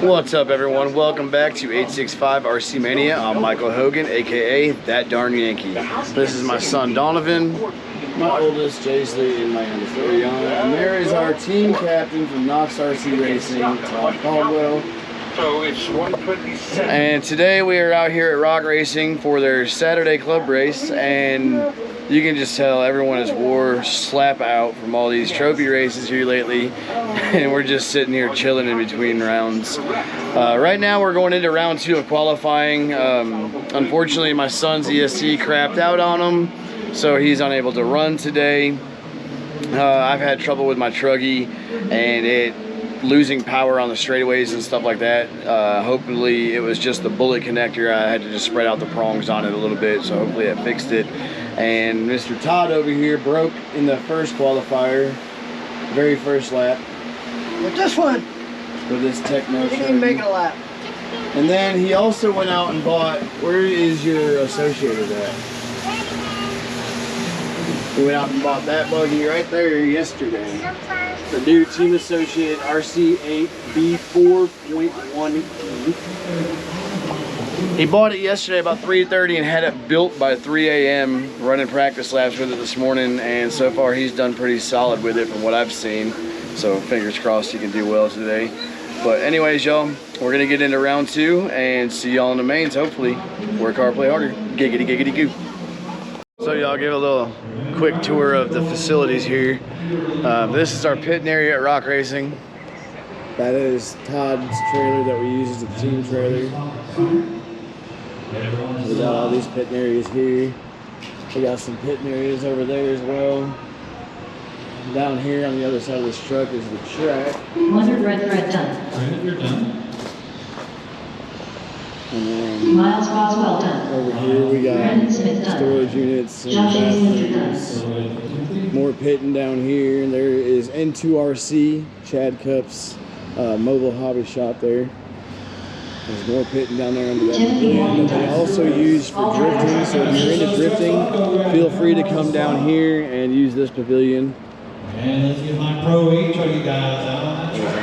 What's up, everyone? Welcome back to 865 RC Mania. I'm Michael Hogan, aka That Darn Yankee. This is my son Donovan, my oldest Jaisley, and my youngest Ariana. And there is our team captain from Knox RC Racing, Todd Caldwell. So it's 1:27. And today we are out here at Rocck Racing for their Saturday club race, and you can just tell everyone is wore slap out from all these trophy races here lately, and we're just sitting here chilling in between rounds. Right now we're going into round 2 of qualifying. Unfortunately, my son's ESC crapped out on him, so he's unable to run today. I've had trouble with my Truggy and it losing power on the straightaways and stuff like that. Hopefully it was just the bullet connector. I had to just spread out the prongs on it a little bit, so hopefully it fixed it. And Mr. Todd over here broke in the first qualifier, very first lap. With this one? With this Techno. He didn't even make it a lap. And then he also went out and bought, where is your associated at? He went out and bought that buggy right there yesterday. The new Team Associated Rc8 B4.1E. He bought it yesterday about 3:30 and had it built by 3 a.m. running practice laps with it this morning, and so far he's done pretty solid with it from what I've seen. So fingers crossed he can do well today. But anyways, y'all, we're gonna get into round 2 and see y'all in the mains, hopefully. Work hard, play harder. Giggity, giggity, goo. So y'all, give a little quick tour of the facilities here. This is our pitting area at Rocck Racing. That is Todd's trailer that we use as a team trailer. We got all these pitting areas here. We got some pitting areas over there as well. Down here on the other side of this truck is the track. 100 red thread done. You're done. And then Miles Boswell done. over here we got storage units and bathrooms. More pitting down here. And there is N2RC, Chad Cups, mobile hobby shop there. There's more pitting down there under that pavilion that they also use for drifting. So if you're into drifting, feel free to come down here and use this pavilion. And let's get my Pro eTruggy guys out on that track.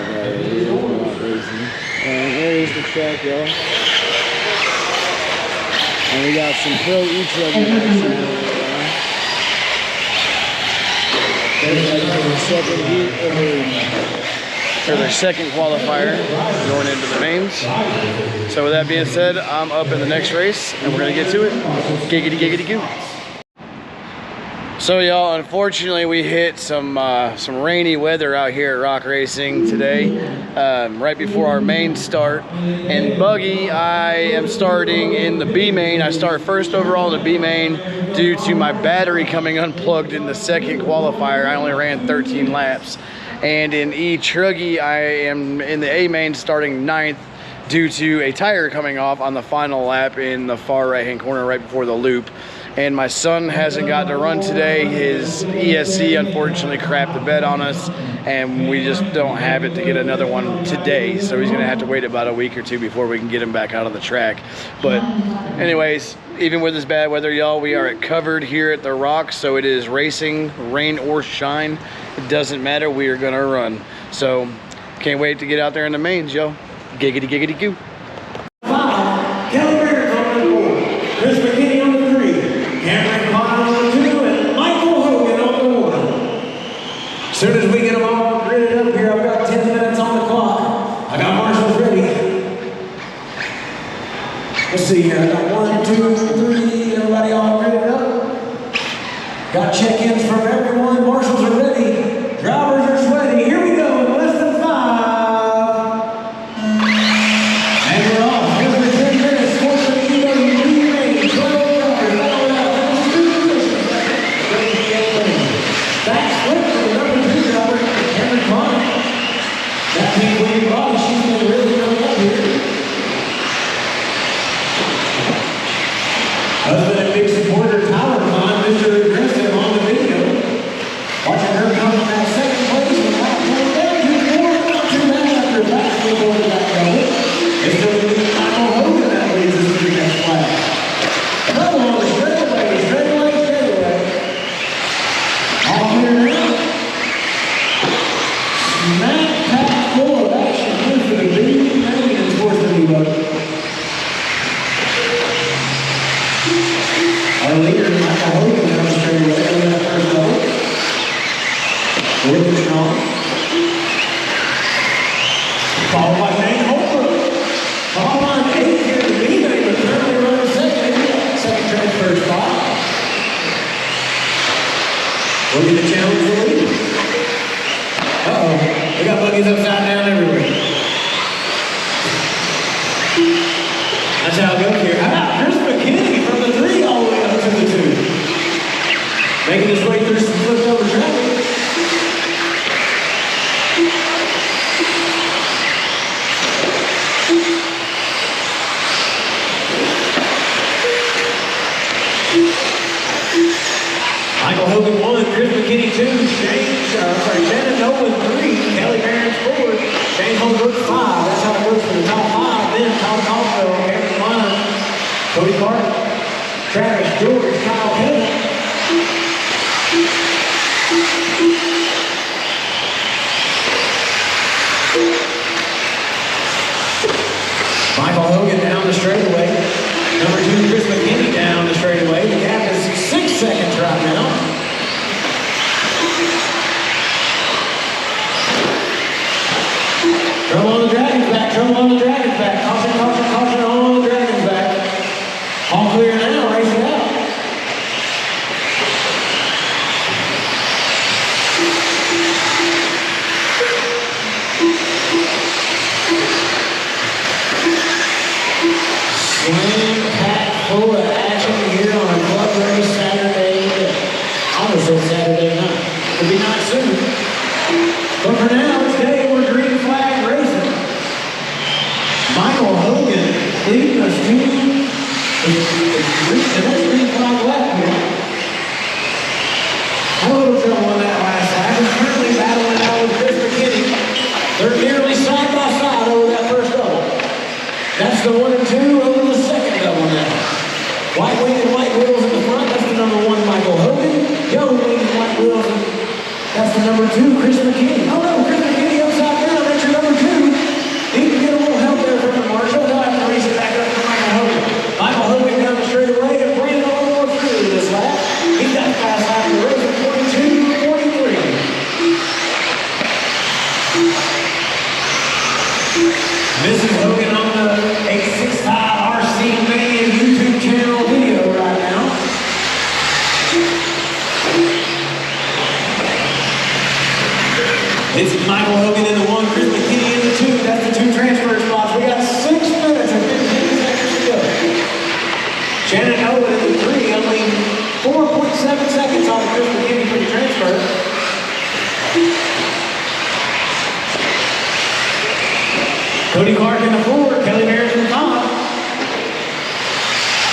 And there's the track, y'all. And we got some Pro eTruggy action out there. There's second heat for their second qualifier going into the mains. So with that being said, I'm up in the next race and we're gonna get to it. Giggity, giggity, goo. So y'all, unfortunately we hit some rainy weather out here at Rocck Racing today, right before our main start. And Buggy, I am starting in the B main. I start first overall in the B main due to my battery coming unplugged in the second qualifier. I only ran 13 laps. And in eTruggy, I am in the A main starting 9th due to a tire coming off on the final lap in the far right hand corner right before the loop. And my son hasn't got to run today. His ESC unfortunately crapped the bed on us, and we just don't have it to get another one today. So he's gonna have to wait about a week or two before we can get him back out on the track. But anyways, even with this bad weather, y'all, we are covered here at the Rock, so it is racing, rain or shine. It doesn't matter, we are gonna run. So can't wait to get out there in the mains, yo. Giggity, giggity, goo. As soon as we get them all gridded up here, I've got 10 minutes on the clock. I got marshals ready. Let's see here. I got 1, 2, 3. Everybody all gridded up. Got check-ins from everyone. Marshals are ready. Drivers are sweaty. Here we go in less than 5. And we're off. Here's the 10 minutes. Sportsman, eBuggy, lead 12 drivers. Back split for the number 2 driver, Camber Link Rod. That Tekin Rx8, she's been really coming up here. Husband and big supporter, Tyler, Mr. Aggressive on the video. Watching her come going to that double. It's going to be Michael Hogan that leads us to the next lap. Come on, straightaway. All clear now. Smack pack full of action here for the big man and Sportsman eBuggy. Our leader, Michael Hogan, down the straightaway in that first double. Looking strong. Followed by Shane Holbrook. Followed on 8 here to be there, but currently running second transfer spot. Looking to challenge the lead. Uh-oh, we got buggies upside down everywhere. That's how it goes here. How about Chris McKinney from the 3 all the way up to the 2? Making his way through some flipped over traffic. Michael Hogan 1, Chris McKinney 2, Shannon Nolan 3, Kelly Barron's 4, Shane Holbrook 5. That's how it works for the top 5. Then Tom Caldwell, Aaron Lyon, Cody Clark, Travis George, Kyle Kevin. Michael Hogan down the straightaway. Number 2, Chris McKinney down the straightaway. The gap is 6 seconds right now. Trouble on the Dragon's back. Caution on the Dragon's back. All clear now, race it out. Slam pack full of action here on a club race Saturday. I almost said Saturday night. It'll be night soon. But for now, it's day we're green flag racing. Michael Hogan leading us to the next green flag lap here. Had a little trouble on that last time. He's currently battling out with Chris McKinney. They're nearly side by side over that first double. That's the 1 and 2 over the second double now. White wing and white wheels in the front. That's the number 1, Michael Hogan. Yellow wing and white wheels. That's the number 2, Chris McKinney. Oh no, Chris McKinney upside down. That's your number 2. He can get a little help there from the marshal. He'll have to race it back up for Michael Hogan. Michael Hogan down the straightaway and bringing a little more through this lap. He's got fast lap of the race at 42-43. Mrs. Hogan on the 865 Rc Mania YouTube channel video right now. It's Michael Hogan in the 1, Chris McKinney in the 2. That's the 2 transfer spots. We got 6 minutes and 15 seconds to go. Shannon Nolan in the 3, only 4.7 seconds on Chris McKinney for the transfer. Cody Clark in the 4, Kelly Barron's in the 5.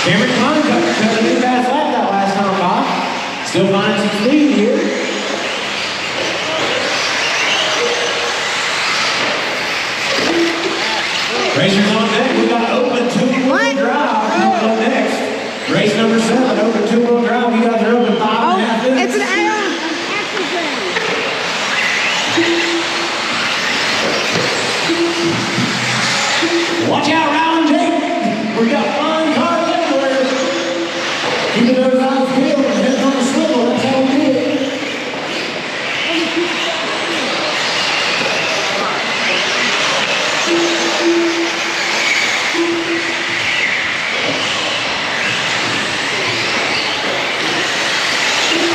Cameron Conn cut a new fast lap that last time by. Still finding some speed here. Racers on deck, we got open 2-wheel drive coming up next. Race number 7, open 2-wheel drive. You guys are open 5.5 minutes. It's an air. Watch out, Ryan Jake. We got flying cars everywhere. Keeping those eyes peeled and heads on the swivel. That's how we do it.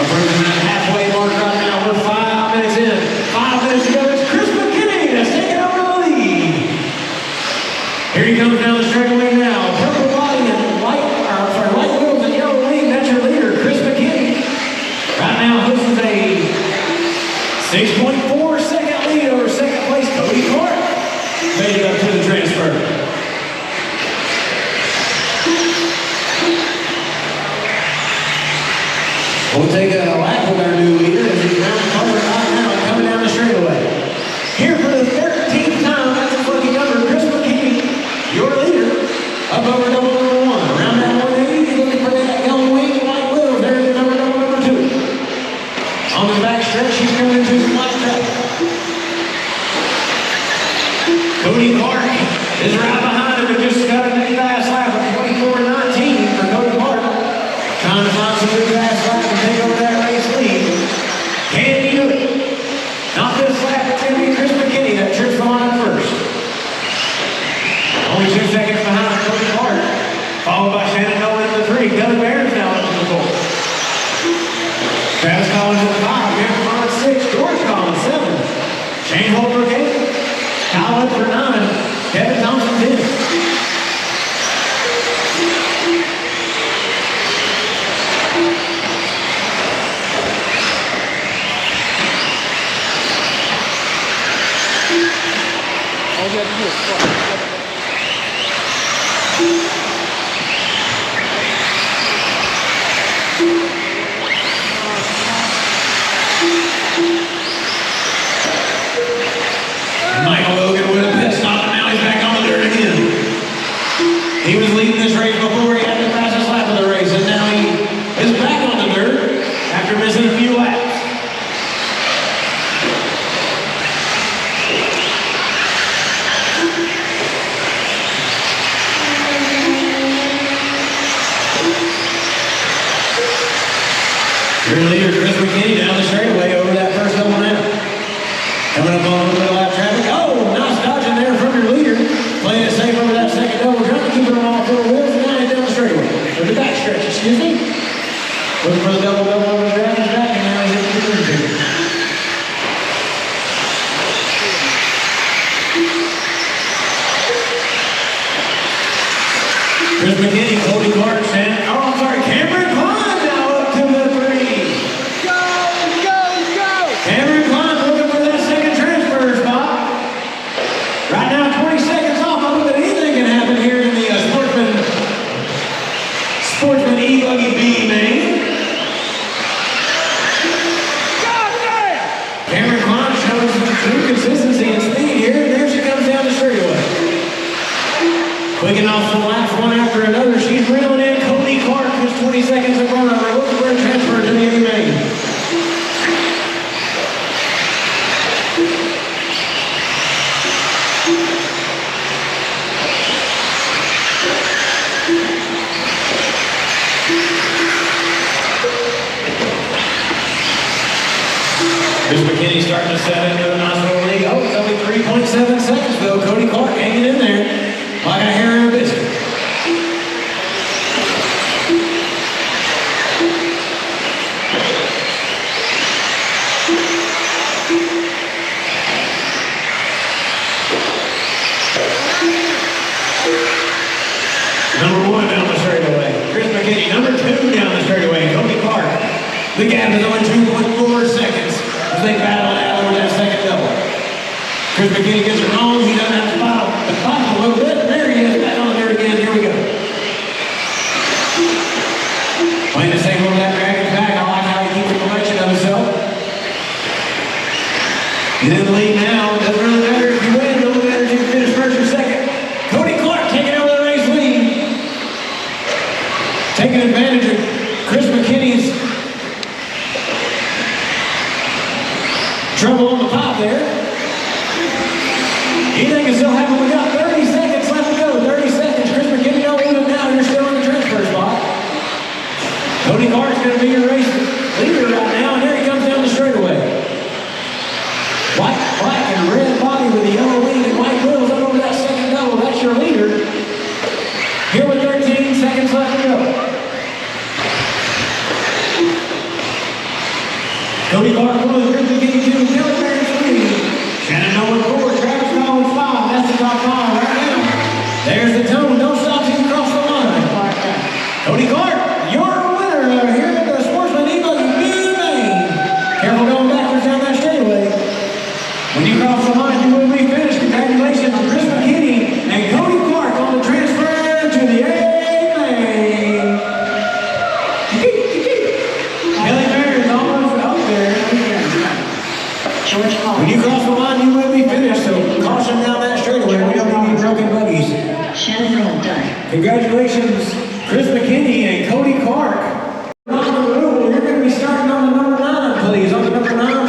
Approaching that halfway mark right now. We're 5 minutes in. 5 minutes to go. It's Chris McKinney that's taking over the lead. Here he comes down the straightaway now. Purple body and light wheels and yellow wing. That's your leader, Chris McKinney. Right now, this is a 6.4 second lead over second place, Cody Clark. Made it up to the transfer. We'll take a lap with our new leader as he's round the corner right now and coming down the straightaway. Here for the 13th time, that's a fucking backstretch. She's coming into some light track. Cody Clark is right behind him and just got a big fast lap of 24.19 for Cody Clark. Trying to find some good fast lap and take over that race lead. Can he do it? Not this lap, it's going to be Chris McKinney that trips the line first. Only 2 seconds behind Cody Clark, followed by Shannon Nolan in the 3. Doug Bears now up to the 4. Travis Collins at 5, Cameron Link 6, George Collins 7, Shane Holbrook 8, Kyle Wood for 9, Kevin Thompson 10. All you have to do is fly. Michael Logan with a pit stop, and now he's back on the dirt again. He was leading this race before he had the fastest lap of the race, and now he is back on the dirt after missing a few laps. Your leader, Chris McKinney, down the straightaway over that first double now. Coming up on a little bit of lap traffic. Oh, nice dodging there from your leader. Playing it safe over that second double, trying to keep it on all 4 wheels, and now he's down the straightaway. Or the back stretch, excuse me. Looking for the double over the driver's back, and now he's into the green ticket. Chris McKinney, Cody Clark, Cameron Klein now up to the 3. Cameron Klein looking for that second transfer spot. Right now, 20 seconds off. I look at anything can happen here in the Sportsman eBuggy B main. Cameron Klein shows some true consistency and speed here, and there she comes down the straightaway. Clicking off some laps one after another. She's reeling in Cody Clark, who's 20 seconds in front of her, looking for a transfer to the A main. Chris McKinney starting to set into a nice little lead. Oh, it's only 3.7 seconds though. Cody Clark hanging in there like a hair in a biscuit. Number 1 down the straightaway, Chris McKinney. Number 2 down the straightaway, Cody Clark. The gap is only 2.4 seconds as they battle it out over that second double. Chris McKinney gets it wrong. He doesn't have to fight a little bit. There he is, back on there again. Here we go. Playing the same over that dragon's back. I like how he keeps a collection of himself. He's in the lead now. It doesn't really matter if you win. It doesn't matter if you finish first or second. Cody Clark taking over the race lead. Taking advantage of Chris McKinney's trouble on the top there. Anything can still happen. We got 30 seconds left to go. 30 seconds. Chris McKinney don't win it now. You're still in the transfer spot. Cody Clark's going to be your race leader right now, and there he comes down the straightaway. White, black, and red body with the yellow wing and white wheels up over that second double. That's your leader. Here with 13 seconds left to go. Cody Clark 1, Chris McKinney 2, Dylan Barron's 3, Shannon Nolan 4, Travis Collins 5. That's the top 5 right now. There's the tone. Don't stop till you cross the line. Cody Clark, your winner here at the Sportsman eBuggy B main. Careful going backwards down that straightaway. When you cross the line, you will be finished. Congratulations to Chris McKinney and Cody Clark on the transfer to the A main. Kelly Barron's almost up there. George Collins. When you cross the line, you will be finished. So caution down that straightaway. We don't need any broken buggies. Shannon Nolan done. Congratulations, Chris McKinney and Cody Clark. You're going to be starting on the number 9, please. On the number 9.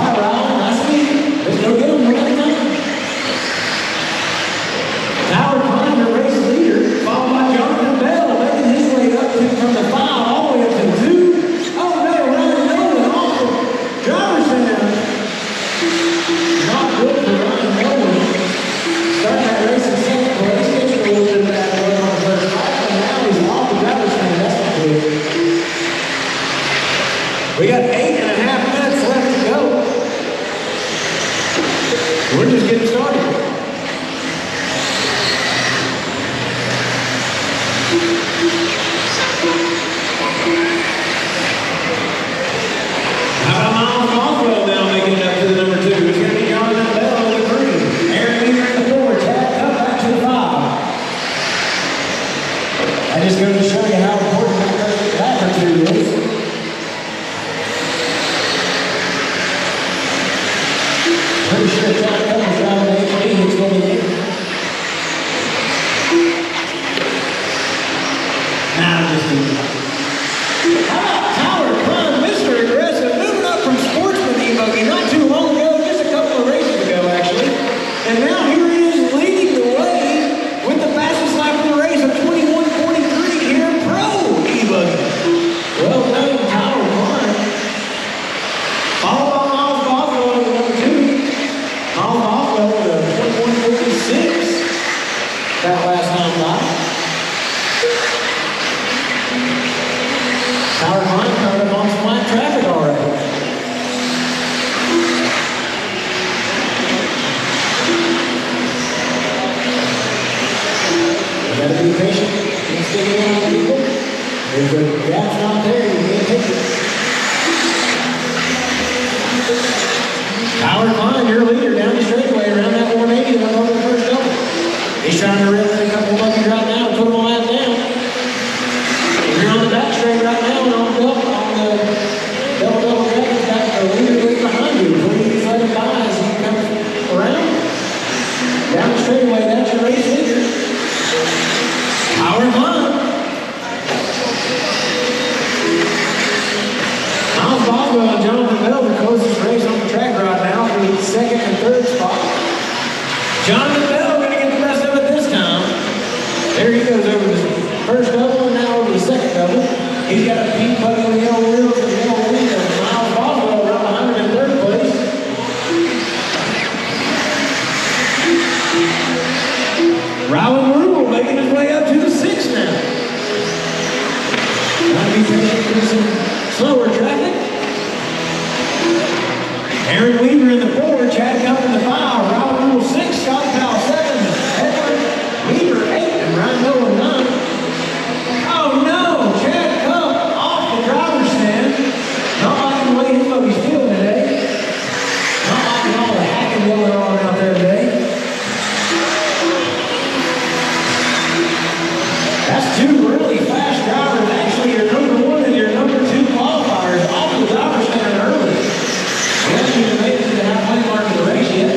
right, Ryan, nice to meet you. Let's go get them one at a time. Howard Klein, your race leader, followed by Jonathan Bell, making his way up from the 5 all the way up to the 2. Oh no, Ryan Nolan off the driver's center. Not good for Ryan Nolan. Starting that race in second place, gets a little bit of that run on the first lap, and now he's off the driver's center. That's not good. We got 8.5 minutes left to go. We're just getting started. How about Miles Boswell now making it up to the number 2? It's going to be Jonathan Bell in the 3. Aaron Weaver in the 4. Chad Cup back to the 5. I just going to show you how important that first lap or 2 is. Pretty sure Chad Cup is driving E8T. It's going to be Nah, just how about Howard Klein, Mr. Aggressive, moving up from Sportsman eBuggy not too long ago, just a couple of races ago actually. And now here he is leading the way with the fastest lap of the race of 21:43 here in Pro eBuggy. Well done, Howard Klein. Followed by Miles Boswell with number 2. Miles Boswell with a 21:46 that last time lap. Howard Klein coming up on some light traffic already. You gotta be patient. Can't stick it in on people. If the gap's not there, you can't take it. Howard Klein, your leader down the straightaway around that 180 and over the first double. He's trying to reel in a couple of buggies right now and put them all out down. If you're on the back straight right now and on the double track, it's got a leader way behind you. Please let him by as he comes around. Down the straightaway, that's your race leader. Howard Klein. Miles Boswell and Jonathan Bell, the closest race on the track right now for the 2nd and 3rd spot. Jonathan Bell going to get the rest of it this time. There he goes over the first double and now over the second double. He's got a pink buggy on the yellow wheels and the yellow wheel. Miles Boswell right behind him in 3rd place. Rylan Rubel making his way up to the 6th now. Gotta be patient through some slower traffic. Aaron Weaver in the 4, Chad Cup in the 5, Rylan Rubel 6, Scott Powell 7, Edward Weaver 8, and Ryan Nolan 9. Oh no, Chad Cup off the driver's stand. Not liking the way his buggy's feeling today. Not liking all the hacking going on out there today. That's 2 really fast drivers. Actually, your number 1 and your number 2 qualifiers off the driver's stand early. We haven't even made it to the halfway mark of the race yet.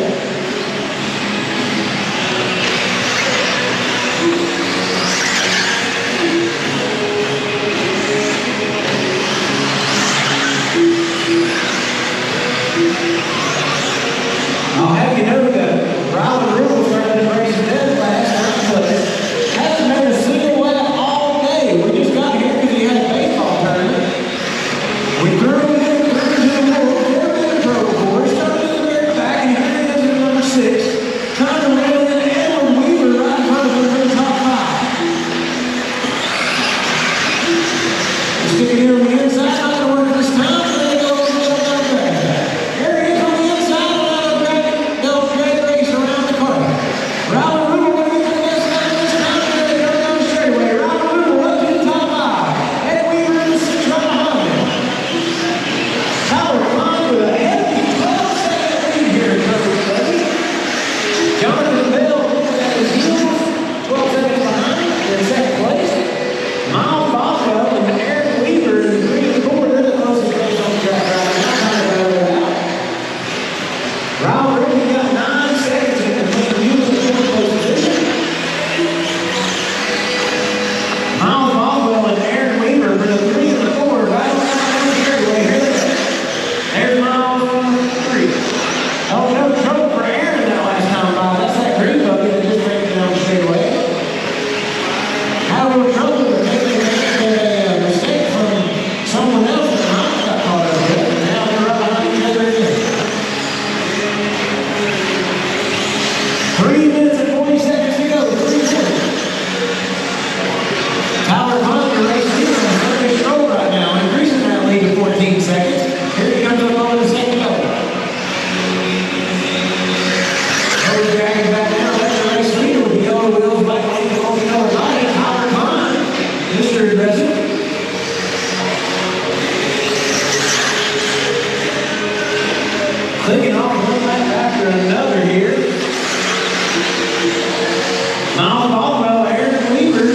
Clicking off one lap after another here. Miles Boswell, Aaron Weaver,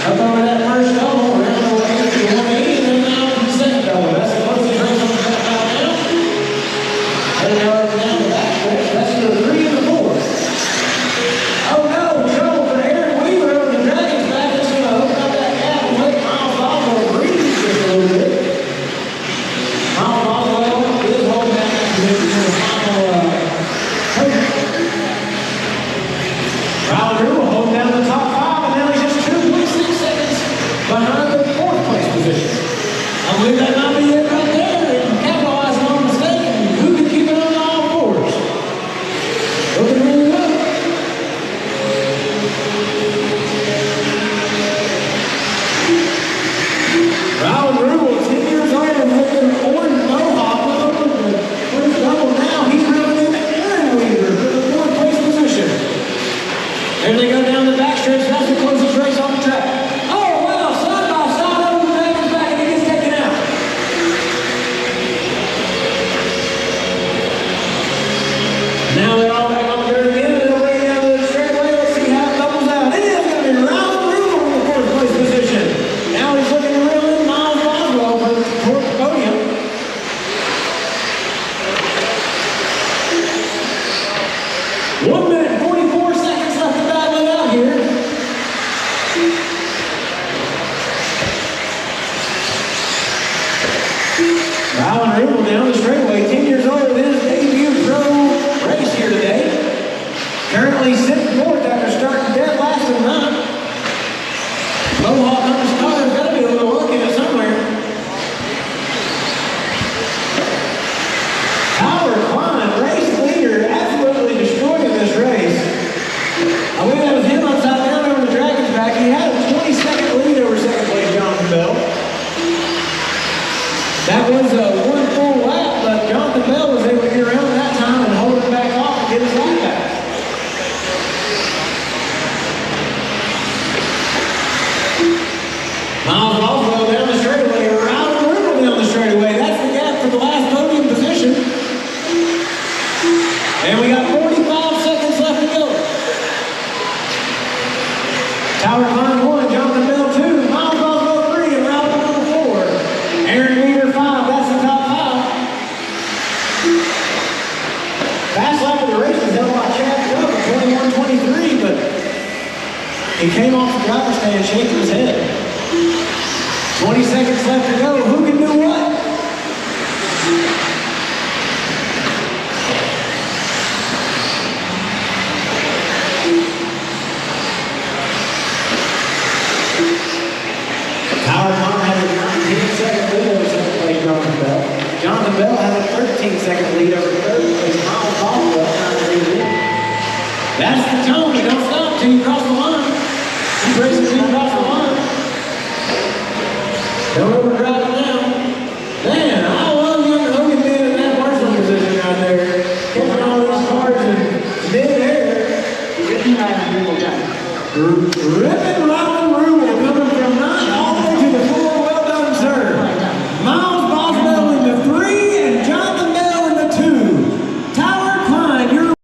up over that first double, around the way to the 180, and then now to the second double. That's the closest race on the track right now. Heading over down the back stretch. That's the 3 and the 4. Oh no, trouble for Aaron Weaver on the Dragon's back. That's going to open up that gap and let Miles Boswell breathe just a little bit. Miles Boswell is holding that position for the final podium. Rylan Rubel holding down the top 5, and now he's just 2.6 seconds behind the 4th place position. I believe that might be it right there. Capitalizing on the mistake, and who can keep it on all fours? Looking really well. Rylan Rubel, 10 years old, with an orange mohawk, with the double now. He's reeling in Aaron Weaver for the 4th place position. There they go down the backstretch. That's the closest race on the track. Oh, wow, side by side over the Dragon's back, and he gets taken out. Now they're all back on the dirt again, and they're way down the straightaway. Let's see how it doubles out. It is going to be Rylan Rubel in the 4th place position. Now he's looking to reel in Miles Boswell for the 4th podium. One minute and 44 seconds left to battle it out here. Rylan Rubel down the straightaway, 10 years old, in his debut pro race here today. Currently sitting 4th after starting dead last in the night. Mohawk on the starter's got to be a little lucky in it somewhere. Howard Klein, race leader, absolutely destroyed in this race. I believe that was him upside down over the Dragon's back. He had a 20-second lead over second place Jonathan Bell. That was one full lap, but Jonathan Bell was able to get around that time and hold it back off and get his lap back. Miles Boswell down the straightaway, Rylan Rubel down the straightaway. That's the gap for the last podium position. And we got 45 seconds left to go. Tower Klein 1, Jonathan Bell 2, Miles Boswell 3, and Rylan Rubel 4. Aaron Weaver 5, that's the top 5. Fast lap of the race was held by Chad Cook at 21:23, but he came off the driver's stand shaking his head. 20 seconds left to go. Who can do what? Howard Klein has a 19-second lead over second place Jonathan Bell. Jonathan Bell has a 13-second lead over third place Miles Boswell. That's the tone. You don't stop till you cross the line. He's racing till you cross the line. Don't overdrive it now. Man, I love young Hogan being in that marshal position out there. Catching all those cars in mid-air. Ripping Rylan Rubel done. Ripping Rylan Rubel coming from 9 all the way to the 4. Well done, sir. Miles Boswell in the 3 and Jonathan Bell in the 2. Tyler Klein, you're...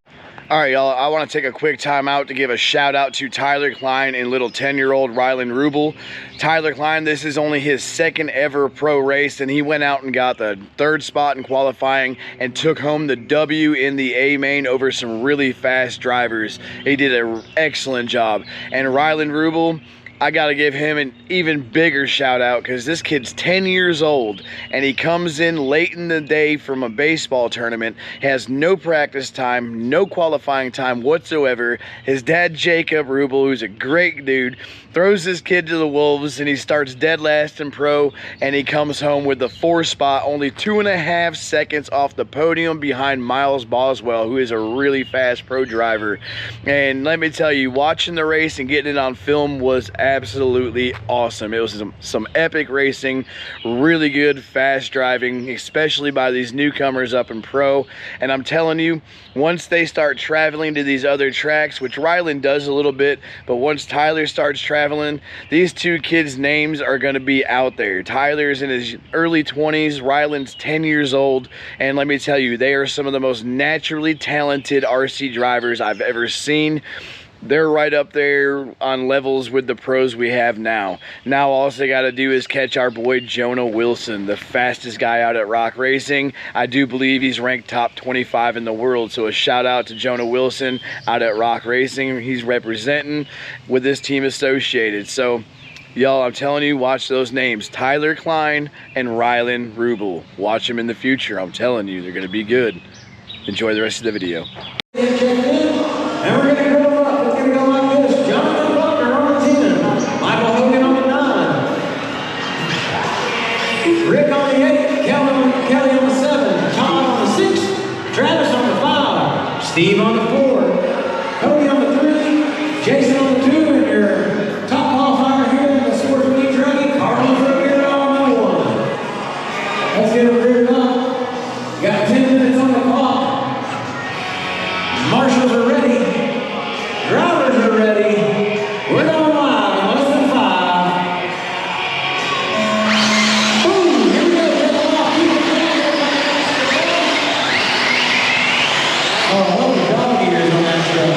All right, y'all, I want to take a quick time out to give a shout out to Tyler Klein and little 10-year-old Rylan Rubel. Tyler Klein, this is only his 2nd ever pro race, and he went out and got the 3rd spot in qualifying and took home the W in the A main over some really fast drivers. He did an excellent job. And Rylan Rubel, I gotta give him an even bigger shout out because this kid's 10 years old and he comes in late in the day from a baseball tournament, has no practice time, no qualifying time whatsoever. His dad, Jacob Rubel, who's a great dude, throws this kid to the wolves and he starts dead last in pro and he comes home with the 4th spot, only 2.5 seconds off the podium behind Miles Boswell, who is a really fast pro driver. And let me tell you, watching the race and getting it on film was absolutely awesome. It was some epic racing, really good fast driving, especially by these newcomers up in Pro. And I'm telling you, once they start traveling to these other tracks, which Rylan does a little bit, but once Tyler starts traveling, these two kids' names are going to be out there. Tyler's in his early 20s, Rylan's 10 years old, and let me tell you, they are some of the most naturally talented RC drivers I've ever seen. They're right up there on levels with the pros we have now. Now all they got to do is catch our boy Jonah Wilson, the fastest guy out at Rocck Racing. I do believe he's ranked top 25 in the world, so a shout out to Jonah Wilson out at Rocck Racing. He's representing with this team associated. So y'all, I'm telling you, watch those names, Tyler Klein and Rylan Rubel. Watch them in the future. I'm telling you, they're going to be good. Enjoy the rest of the video. And we're going to go up. It's going to go like this. Jonathan Buckner on the 10. Michael Hogan on the 9. Rick on the 8. Kelly on the 7. Todd on the 6. Travis on the 5. Steve on the 4. Cody on the 3. Jason on the 2. And your top qualifier here in the Sportsman eTruggy, Carlos Rivera on the 1. Let's get it reared up. Got 10 minutes on the clock. Marshals are ready. Drivers are ready. We're going live in less than 5. Boom! Here we go. Get them off. Oh, I love the dog ears on that truck.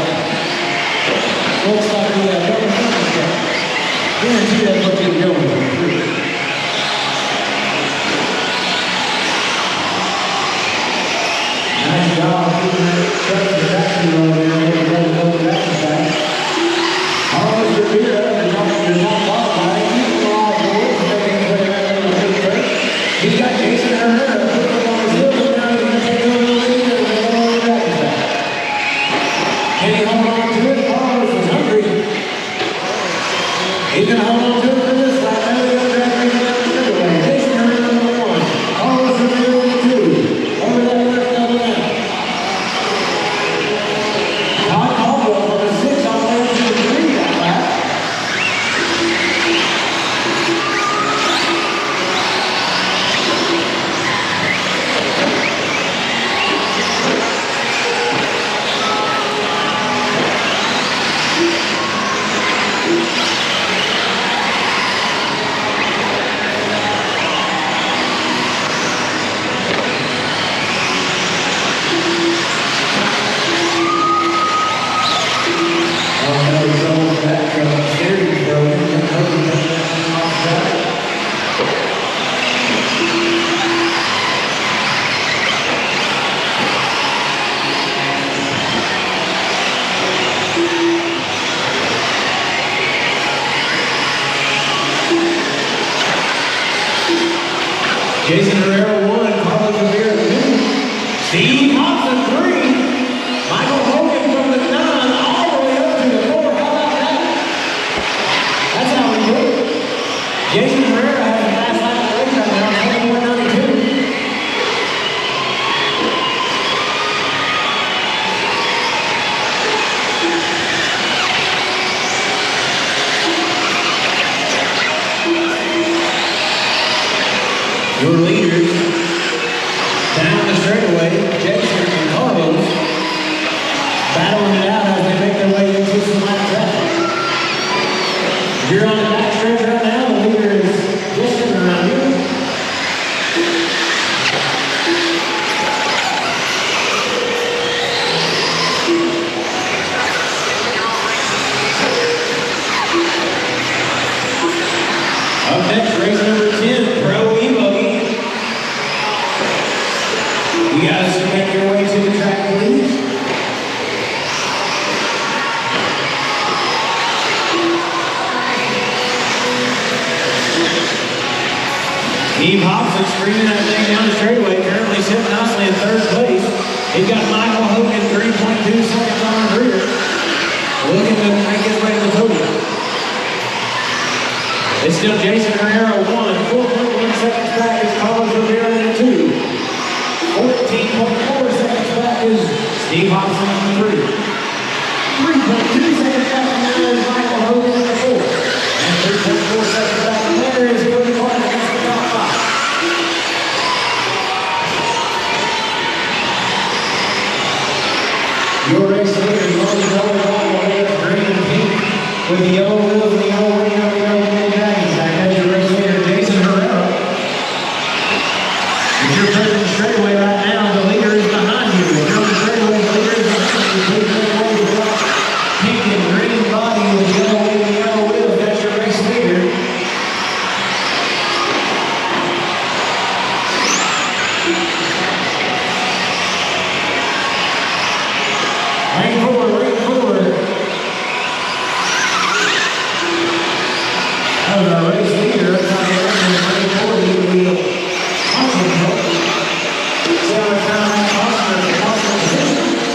Looks like we have double thumbs truck. Guarantee that's what you're going. Nice job keeping that truck to traction over there. Carlos Rivera is on the top qualifier. He's all boards. He's got Jason Herrera putting up on his heels. Now he's going to take over the lead and they're going over the track back. Can he hold on to it? Carlos is hungry. He's going to hold on to it for this lap. Now they're going to drag him down the straightaway. Jason Herrera on the 1. Carlos Rivera on the 2. Over that left double lap. Todd Caldwell on the 6 all the way up to the 3 that lap. Jason Herrera 1, Carlos Rivera 2, Steve Hobson 3, Michael Hogan from the 9 all the way up to the 4. How about that? That's how we do it. Jason Herrera has a fast lap of the race right now, 192. Your leaders down the straightaway, Jason and Carlos, battling it out as they make their way into some lap traffic. You're on the back stretch right now, the leader is distant around you. Up next, race number 10, Pro eBuggy. You guys can make your way to the track, please. Steve Hobson screaming that thing down the straightaway, currently sitting nicely in 3rd place. He's got Michael Hogan 3.2 seconds on his rear. Looking to make his way to the podium. It's still Jason Herrera 1, 4.1 seconds back is Carlos Rivera in 2. 14.4 seconds back is Steve Hobson in the 3. 3.2 seconds back now is Michael Hogan in the 4. And Your race leader is on the double ball with green and pink with the yellow wheels and the yellow ring on the yellow wheel dragons. Back as your race leader, Jason Herrera. If you're present straightaway right now, the leader is behind you. If you're on the straightaway, the leader is behind you. Please make way to the pink and green body with yellow wing and yellow wheels. That's your race leader. Lane forward, lane forward. That was our race leader. That's not the lane forward. He will be awesome. See how much time that's awesome.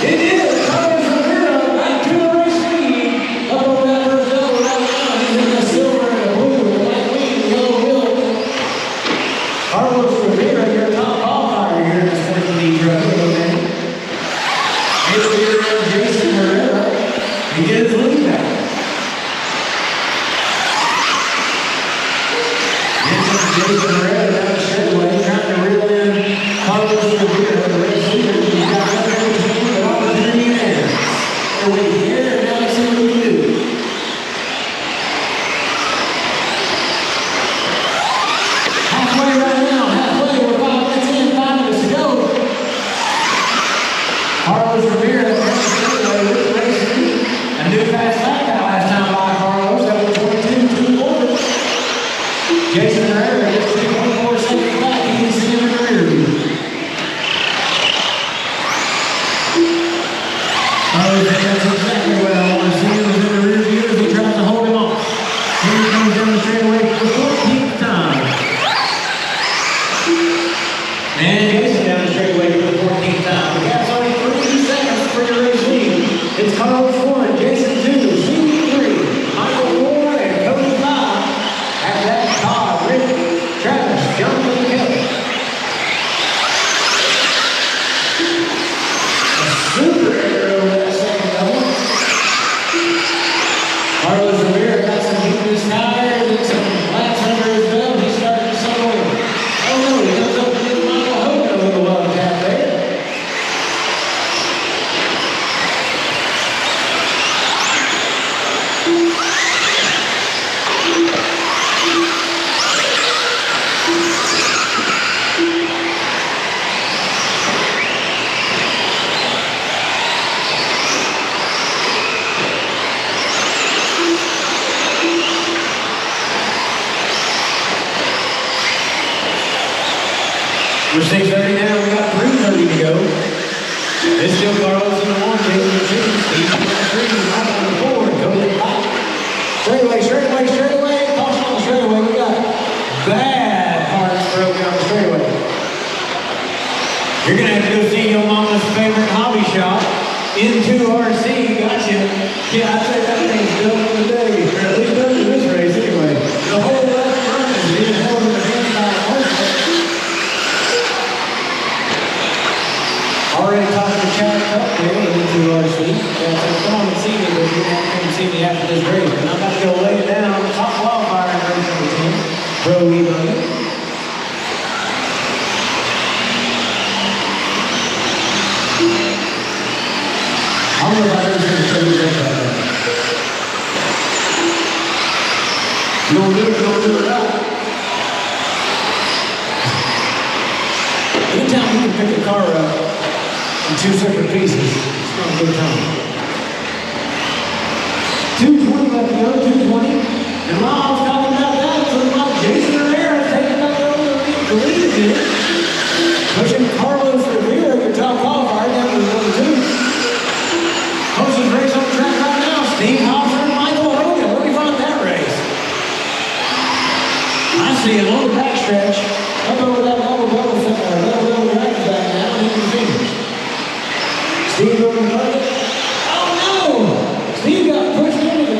It is. Carlos Rivera back to the race lead. Up on that first double right now. He's in the silver and the blue, the white wing, the yellow wheel. Carlos Rivera, your top qualifier here in the Sportsman eTruggy. His leader, Jason Herrera, he gets his lead back. Jason Herrera down the straightaway, trying to reel in Carlos Rivera, the race leader. He's got another team, but opportunity in there. They're waiting here, and now let's see what we can do. Halfway right now, halfway, we're 5 minutes in, 5 minutes to go. Carlos Rivera down the straightaway with the race lead. A new fast lap that last time by Carlos, that was 22.24. Jason Herrera gets 2.4 seconds back. He can see him in the rear view. Oh, that's exactly what I want to see him in the rear view as he tries to hold him off. Here he comes down the straightaway for the 14th time. And Jason down the straightaway for the 14th time. The gap's only 3 seconds for your race lead. It's Carlos 1, Jason 2, Steve 3, Michael 4, and Cody 5. After that, Todd, Rick, Travis, Jonathan, and Kelly. A super air over that second double. Carlos Rivera got some heat in his tires and some laps under his belt. He's starting to settle in. Oh no, he comes up and gives Michael Hogan a little love tap there. We're 6:30 now, we got 3:30 to go. It's still Carlos in the 1, Jason in the 2, Steve in the 3, Mike on the 4, Cody in the 5. Straightaway, straightaway, straightaway, caution on the straightaway. We got bad parts broken on the straightaway. You're gonna have to go see your mama's favorite hobby shop, Into RC, gotcha. Yeah, I'd say that thing's done for the day, or at least done for this race anyway. The whole left front is being held in the hand by Hobson. Already talking to Chad up there into RC. Yeah, so come on and see me, but you're not going to see me after this race. And I'm about to go lay it down on the top qualifier in race number 10, Pro-MotionRacing. I don't know if I ever show you that. You don't do it right. Anytime you can pick a car up in 2 separate pieces, it's going to go time. 220 left to go, 220. And while I was talking about that, it looks like Jason Herrera taking back over the lead here. Pushing Carlos Rivera, your top qualifier, down to number 2. Hobson's race on the track right now. Steve Hobson and Michael Hogan. Let me find that race. I see him on the backstretch. Up over that double right back now. He can finish. Steve over the bucket. Oh no! Steve got pushed into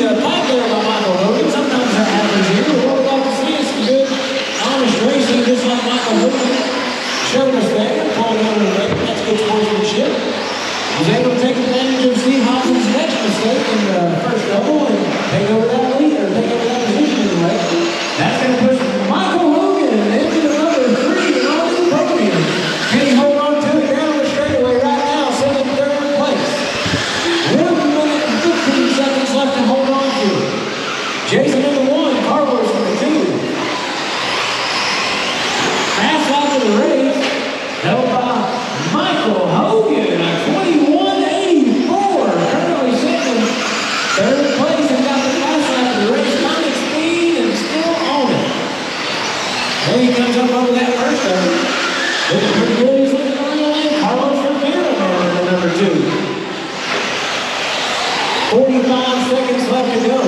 the pipe there by Michael Hogan. Sometimes that happens here. What we'd like to see is some good, honest racing, just like Michael Hogan showed us there. Pulling over the record. That's good sportsmanship. Was able to take advantage of Steve Hobson's next mistake in the first double and take over that lead, or take over that position in the race. That's going to push Michael Hogan into the number 3 and on to the podium. held by Michael Hogan at 21.84. Currently sitting in third place and got the last lap of the race. Comic speed and still on it. There he comes up over that first one. Looking pretty good. He's looking on the lane. Carlos Rivera there in number 2. 45 seconds left to go.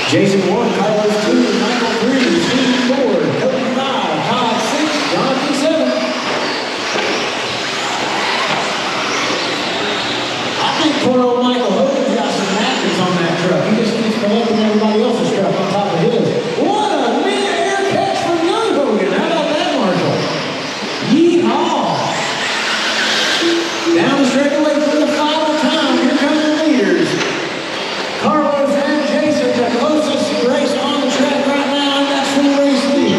Jason 1, Carlos 2, Michael 3, Steve 4, Cody 5, Todd 6, Jonathan 7. I think poor old Michael Hogan's got some napkins on that truck. He just keeps collecting everybody else's truck on top of his. What a mid-air catch from young Hogan. How about that, Marshall? Yeehaw! Down the straightaway for the final time. Here come the leaders. Carlos and Jason, the closest race on the track right now, and that's for the race lead.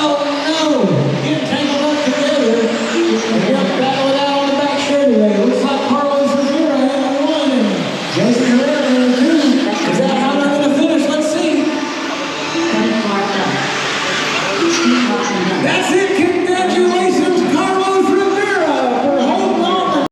Oh no! Getting tangled up together. And we got to battle it out on the back straightaway. Looks like Carlos Rivera had 1 and Jason Herrera had 2. Is that how they're going to finish? Let's see. That's it. Congratulations, Carlos Rivera, for holding on.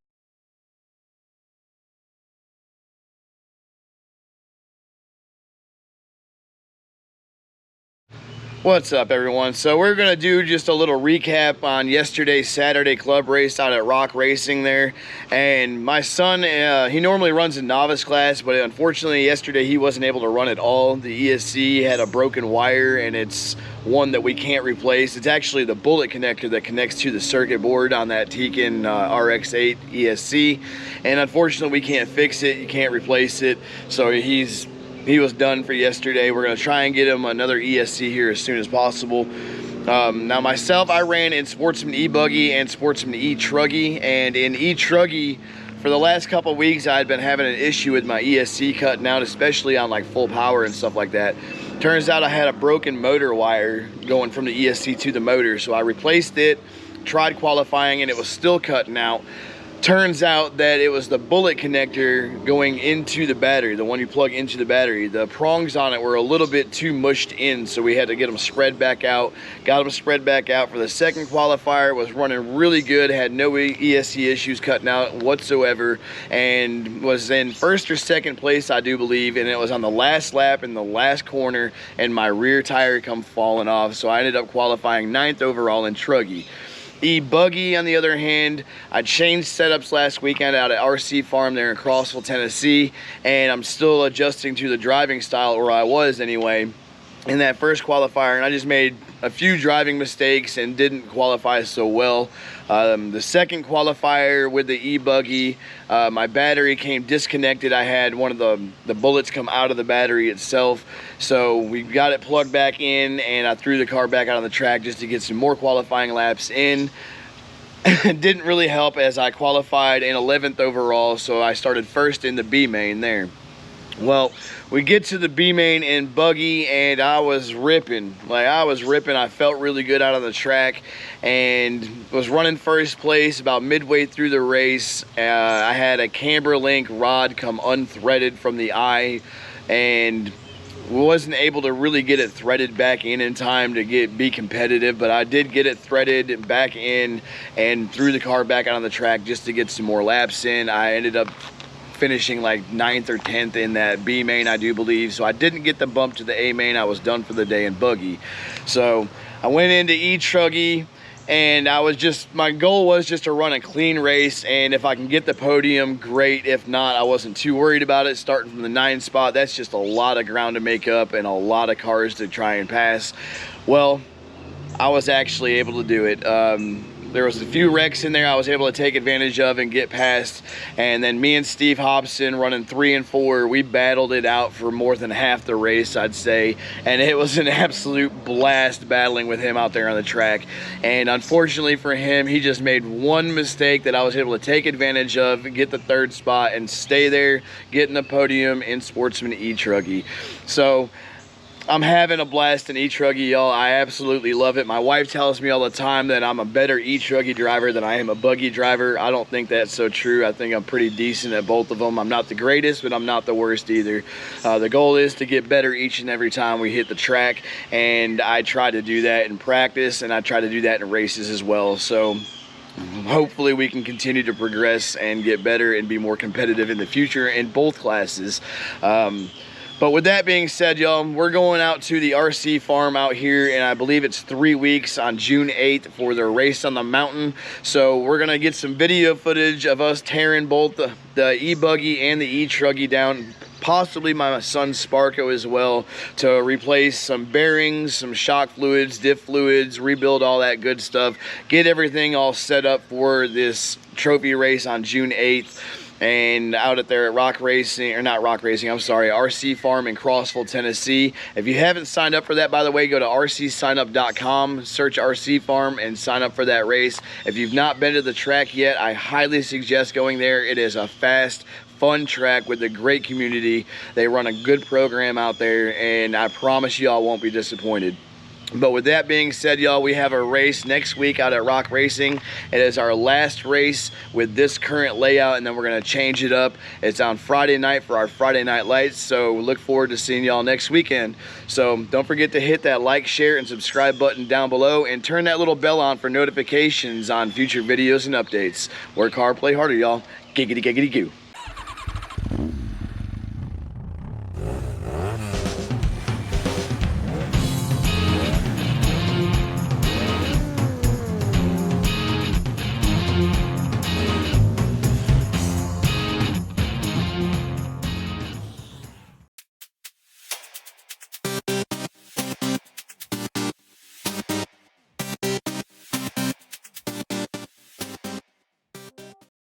What's up, everyone? So we're gonna do just a little recap on yesterday's Saturday club race out at Rocck Racing there. And my son, he normally runs in novice class, but unfortunately yesterday he wasn't able to run at all. The ESC had a broken wire, and it's one that we can't replace. It's actually the bullet connector that connects to the circuit board on that Tekin Rx8 ESC. And unfortunately we can't fix it, you can't replace it. So he was done for yesterday. We're gonna try and get him another ESC here as soon as possible. Now myself, I ran in Sportsman eBuggy and Sportsman eTruggy, and in eTruggy for the last couple of weeks I had been having an issue with my ESC cutting out, especially on like full power and stuff like that. Turns out I had a broken motor wire going from the ESC to the motor, so I replaced it, tried qualifying, and it was still cutting out. Turns out that it was the bullet connector going into the battery, the one you plug into the battery. The prongs on it were a little bit too mushed in, so we had to get them spread back out. Got them spread back out for the second qualifier. Was running really good, had no ESC issues cutting out whatsoever, and was in first or second place, I do believe, and it was on the last lap in the last corner, and my rear tire come falling off, so I ended up qualifying 9th overall in Truggy. eBuggy, on the other hand, I changed setups last weekend out at RC Farm there in Crossville, Tennessee, and I'm still adjusting to the driving style, or I was anyway, in that first qualifier, and I just made a few driving mistakes and didn't qualify so well. The second qualifier with the eBuggy, my battery came disconnected. I had one of the bullets come out of the battery itself, so we got it plugged back in, and I threw the car back out on the track just to get some more qualifying laps in. It didn't really help, as I qualified in 11th overall, so I started first in the B main there. Well, we get to the B main in Buggy, and I was ripping. I felt really good out on the track and was running first place. About midway through the race, I had a Camber Link Rod come unthreaded from the eye, and wasn't able to really get it threaded back in time to be competitive, but I did get it threaded back in and threw the car back out on the track just to get some more laps in. I ended up finishing like 9th or 10th in that B main, I do believe, so I didn't get the bump to the A main. I was done for the day in Buggy. So I went into eTruggy, and my goal was just to run a clean race, and if I can get the podium, great. If not, I wasn't too worried about it. Starting from the 9th spot, that's just a lot of ground to make up and a lot of cars to try and pass. Well, I was actually able to do it. There was a few wrecks in there I was able to take advantage of and get past, and then me and Steve Hobson running 3 and 4, we battled it out for more than half the race, I'd say, and it was an absolute blast battling with him out there on the track. And unfortunately for him, he just made one mistake that I was able to take advantage of, get the 3rd spot, and stay there, getting the podium in Sportsman eTruggy. So I'm having a blast in eTruggy, y'all. I absolutely love it. My wife tells me all the time that I'm a better eTruggy driver than I am a buggy driver. I don't think that's so true. I think I'm pretty decent at both of them. I'm not the greatest, but I'm not the worst either. The goal is to get better each and every time we hit the track, and I try to do that in practice, and I try to do that in races as well. So hopefully we can continue to progress and get better and be more competitive in the future in both classes. But with that being said, y'all, we're going out to the RC farm out here, and I believe it's 3 weeks on June 8th for their race on the mountain. So we're gonna get some video footage of us tearing both the eBuggy and the eTruggy down, possibly my son's Sparko as well, to replace some bearings, some shock fluids, diff fluids, rebuild all that good stuff, get everything all set up for this trophy race on June 8th. And out at there at Rocck Racing, or not Rocck Racing, I'm sorry, RC Farm in Crossville, Tennessee. If you haven't signed up for that, by the way, go to rcsignup.com, search RC Farm, and sign up for that race. If you've not been to the track yet, I highly suggest going there. It is a fast, fun track with a great community. They run a good program out there, and I promise y'all won't be disappointed. But with that being said, y'all, we have a race next week out at Rocck Racing. It is our last race with this current layout, and then we're going to change it up. It's on Friday night for our Friday night lights, so look forward to seeing y'all next weekend. So don't forget to hit that like, share, and subscribe button down below, and turn that little bell on for notifications on future videos and updates. Work hard, play harder, y'all. Giggity, giggity, goo.